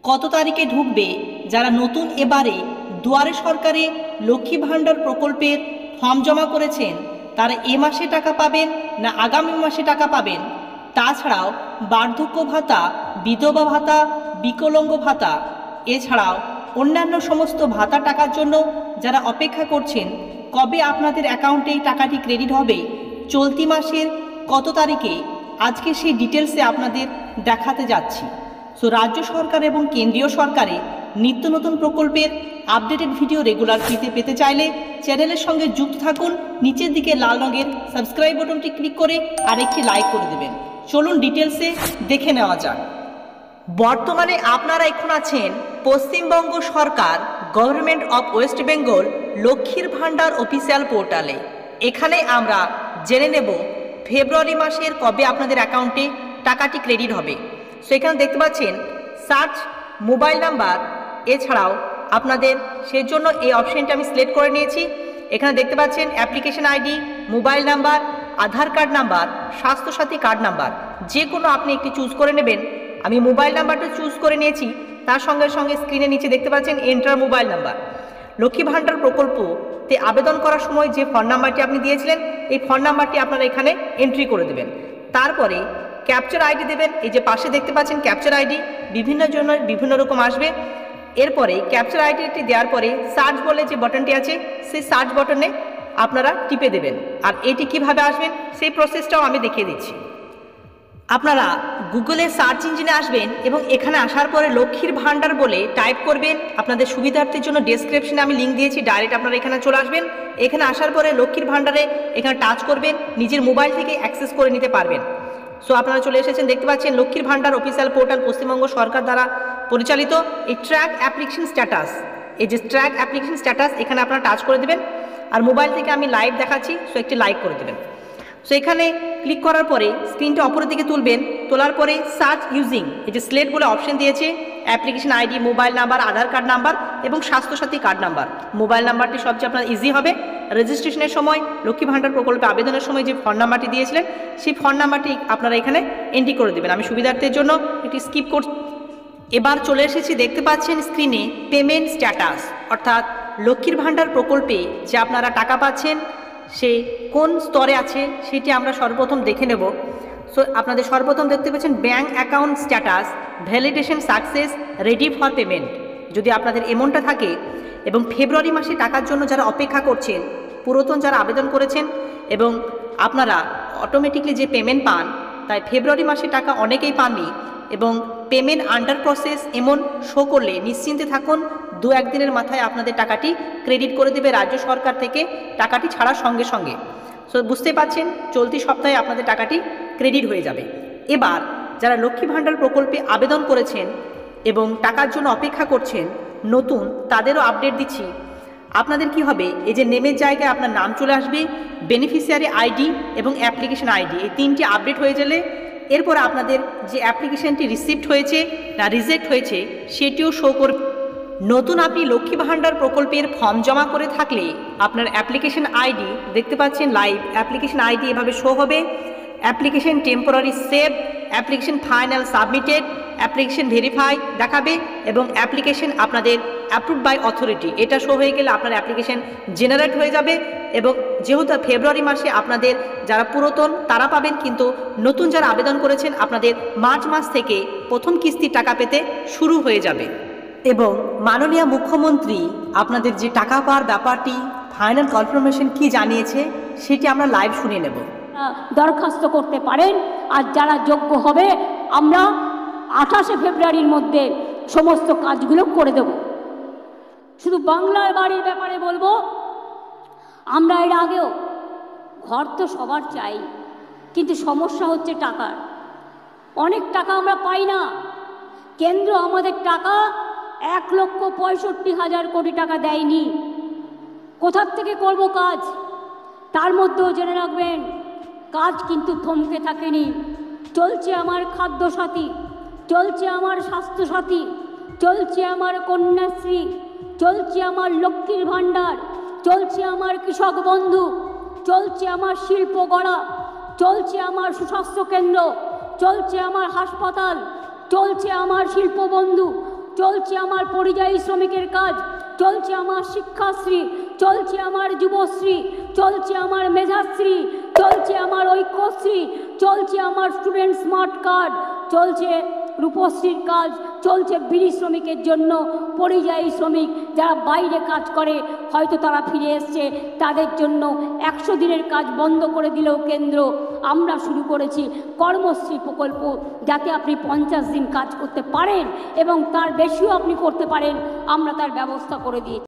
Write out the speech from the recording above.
কত তারিখে ঢুকবে? যারা নতুন এবারে দুয়ারে সরকারে লক্ষ্মী ভাণ্ডার প্রকল্পের ফর্ম জমা করেছেন তারা এ মাসে টাকা পাবেন না আগামী মাসে টাকা পাবেন? তাছাড়াও বার্ধক্য ভাতা, বিধবা ভাতা, বিকলাঙ্গ ভাতা এছাড়াও অন্যান্য সমস্ত ভাতা টাকার জন্য যারা অপেক্ষা করছেন কবে আপনাদের অ্যাকাউন্টে এই টাকাটি ক্রেডিট হবে, চলতি মাসের কত তারিখে, আজকে সেই ডিটেলসে আপনাদের দেখাতে যাচ্ছি। সো রাজ্য সরকার এবং কেন্দ্রীয় সরকারে নিত্য নতুন প্রকল্পের আপডেটেড ভিডিও রেগুলার পেতে চাইলে চ্যানেলের সঙ্গে যুক্ত থাকুন। নিচের দিকে লাল রঙের সাবস্ক্রাইব বাটনটি ক্লিক করে আরেকটি লাইক করে দেবেন। চলুন ডিটেলসে দেখে নেওয়া যাক। বর্তমানে আপনারা এখন আছেন পশ্চিমবঙ্গ সরকার গভর্নমেন্ট অফ ওয়েস্ট বেঙ্গল লক্ষ্মীর ভাণ্ডার অফিসিয়াল পোর্টালে। এখানে আমরা জেনে নেব ফেব্রুয়ারি মাসের কবে আপনাদের অ্যাকাউন্টে টাকাটি ক্রেডিট হবে। সো এখানে দেখতে পাচ্ছেন সার্চ মোবাইল নাম্বার, এছাড়াও আপনাদের সেই জন্য এই অপশানটা আমি সিলেক্ট করে নিয়েছি। এখানে দেখতে পাচ্ছেন application ID, mobile number, Aadhaar card number, Swasthya Sathi card number, যে কোনো আপনি একটি চুজ করে নেবেন। আমি মোবাইল নাম্বারটা চুজ করে নিয়েছি। তার সঙ্গে সঙ্গে স্ক্রিনের নিচে দেখতে পাচ্ছেন enter mobile number. Lakshmi Bhandar প্রকল্পতে আবেদন করার সময় যে ফোন নাম্বারটি আপনি দিয়েছিলেন এই ফোন নাম্বারটি আপনারা এখানে এন্ট্রি করে দেবেন। তারপরে ক্যাপচার আইডি দেবেন। এই যে পাশে দেখতে পাচ্ছেন ক্যাপচার আইডি বিভিন্ন জন্য বিভিন্ন রকম আসবে। এরপরে ক্যাপচার আইডিটি দেওয়ার পরে সার্চ বলে যে বাটনটি আছে সেই সার্চ বাটনে আপনারা টিপে দেবেন। আর এটি কিভাবে আসবেন সেই প্রসেসটাও আমি দেখিয়ে দিচ্ছি। আপনারা গুগলে সার্চ ইঞ্জিনে আসবেন এবং এখানে আসার পরে লক্ষ্মীর ভাণ্ডার বলে টাইপ করবেন। আপনাদের সুবিধার্থের জন্য ডেসক্রিপশনে আমি লিঙ্ক দিয়েছি, ডাইরেক্ট আপনারা এখানে চলে আসবেন। এখানে আসার পরে লক্ষ্মীর ভাণ্ডারে এখানে টাচ করবেন, নিজের মোবাইল থেকে অ্যাক্সেস করে নিতে পারবেন। সো আপনারা চলে এসেছেন, দেখতে পাচ্ছেন লক্ষ্মীর ভাণ্ডার অফিসিয়াল পোর্টাল পশ্চিমবঙ্গ সরকার দ্বারা পরিচালিত। এই ট্র্যাক অ্যাপ্লিকেশন স্ট্যাটাস, এই যে ট্র্যাক অ্যাপ্লিকেশন স্ট্যাটাস এখানে আপনারা টাচ করে দেবেন। আর মোবাইল থেকে আমি লাইভ দেখাচ্ছি, সো একটি লাইক করে দেবেন। সো এখানে ক্লিক করার পরে স্ক্রিনটা অপরের দিকে তুলবেন। তোলার পরে সার্চ ইউজিং এই যে সিলেক্ট বলে অপশন দিয়েছে, application ID, mobile number, Aadhaar card number এবং স্বাস্থ্যসাথী কার্ড নাম্বার। মোবাইল নাম্বারটি সবচেয়ে আপনার ইজি হবে। রেজিস্ট্রেশনের সময় লক্ষ্মী ভাণ্ডার প্রকল্পে আবেদনের সময় যে ফোন নাম্বারটি দিয়েছিলেন সেই ফোন নাম্বারটি আপনারা এখানে এন্ট্রি করে দেবেন। আমি সুবিধার্থের জন্য একটি স্কিপ করছি। এবার চলে এসেছি, দেখতে পাচ্ছেন স্ক্রিনে পেমেন্ট স্ট্যাটাস, অর্থাৎ লক্ষ্মীর ভাণ্ডার প্রকল্পে যে আপনারা টাকা পাচ্ছেন সে কোন স্তরে আছে সেটি আমরা সর্বপ্রথম দেখে নেব। সো আপনাদের সর্বপ্রথম দেখতে পাচ্ছেন bank account status, validation success, ready for payment. যদি আপনাদের এমনটা থাকে এবং ফেব্রুয়ারি মাসে টাকার জন্য যারা অপেক্ষা করছেন, পুরাতন যারা আবেদন করেছেন এবং আপনারা অটোমেটিকলি যে পেমেন্ট পান, তাই ফেব্রুয়ারি মাসে টাকা অনেকেই পাননি এবং পেমেন্ট আন্ডার প্রসেস এমন শো করলে নিশ্চিন্তে থাকুন, 2-1 দিনের মাথায় আপনাদের টাকাটি ক্রেডিট করে দেবে রাজ্য সরকার থেকে টাকাটি ছাড়ার সঙ্গে সঙ্গে। সো বুঝতে পারছেন চলতি সপ্তাহে আপনাদের টাকাটি ক্রেডিট হয়ে যাবে। এবার যারা লক্ষ্মী ভাণ্ডার প্রকল্পে আবেদন করেছেন এবং টাকার জন্য অপেক্ষা করছেন নতুন, তাদেরও আপডেট দিচ্ছি। আপনাদের কি হবে, এই যে নেমের জায়গায় আপনার নাম চলে আসবে, বেনিফিশিয়ারি আইডি এবং অ্যাপ্লিকেশন আইডি, এই 3টি আপডেট হয়ে গেলে এরপর আপনাদের যে অ্যাপ্লিকেশনটি রিসিভড হয়েছে না রিজেক্ট হয়েছে সেটিও শো করবে। নতুন আপনি লক্ষ্মী ভাণ্ডার প্রকল্পের ফর্ম জমা করে থাকলে আপনার অ্যাপ্লিকেশন আইডি দেখতে পাচ্ছেন লাইভ অ্যাপ্লিকেশন আইডি এভাবে শো হবে। Application temporary save, application final submitted, application verify দেখাবে এবং অ্যাপ্লিকেশন আপনাদের অ্যাপ্রুভড বাই অথরিটি এটা শো হয়ে গেলে আপনার অ্যাপ্লিকেশন জেনারেট হয়ে যাবে। এবং যেহেতু ফেব্রুয়ারি মাসে আপনাদের যারা পুরাতন তারা পাবেন, কিন্তু নতুন যারা আবেদন করেছেন আপনাদের মার্চ মাস থেকে প্রথম কিস্তির টাকা পেতে শুরু হয়ে যাবে। এবং মাননীয় মুখ্যমন্ত্রী আপনাদের যে টাকা পাওয়ার ব্যাপারটি ফাইনাল কনফার্মেশন কি জানিয়েছে সেটি আমরা লাইভ শুনে নেব। দরখাস্ত করতে পারেন, আর যারা যোগ্য হবে আমরা 28শে ফেব্রুয়ারির মধ্যে সমস্ত কাজগুলো করে দেব। শুধু বাংলার বাড়ির ব্যাপারে বলবো, আমরা এর আগেও ঘর তো সবার চাই, কিন্তু সমস্যা হচ্ছে টাকার। অনেক টাকা আমরা পাই না। কেন্দ্র আমাদের টাকা 1,65,000 কোটি টাকা দেয়নি। কোথার থেকে করব কাজ? তার মধ্যেও জেনে রাখবেন কাজ কিন্তু থমকে থাকেনি। চলছে আমার খাদ্যসাথী, চলছে আমার স্বাস্থ্যসাথী, চলছে আমার কন্যাশ্রী, চলছে আমার লক্ষ্মীর ভাণ্ডার, চলছে আমার কৃষক বন্ধু, চলছে আমার শিল্প গড়া, চলছে আমার সুস্বাস্থ্য কেন্দ্র, চলছে আমার হাসপাতাল, চলছে আমার শিল্প বন্ধু। চলছে আমার পরিযায়ী শ্রমিকের কাজ, চলছে আমার শিক্ষাশ্রী, চলছে আমার যুবশ্রী, চলছে আমার মেধাশ্রী, চলছে আমার ঐক্যশ্রী, চলছে আমার স্টুডেন্ট স্মার্ট কার্ড, চলছে রূপশ্রীর কাজ, চলছে বিড়ি শ্রমিকের জন্য। পরিযায়ী শ্রমিক যারা বাইরে কাজ করে, হয়তো তারা ফিরে এসছে, তাদের জন্য 100 দিনের কাজ বন্ধ করে দিলেও কেন্দ্র, আমরা শুরু করেছি কর্মশ্রী প্রকল্প, যাতে আপনি 50 দিন কাজ করতে পারেন এবং তার বেশিও আপনি করতে পারেন, আমরা তার ব্যবস্থা করে দিয়েছি।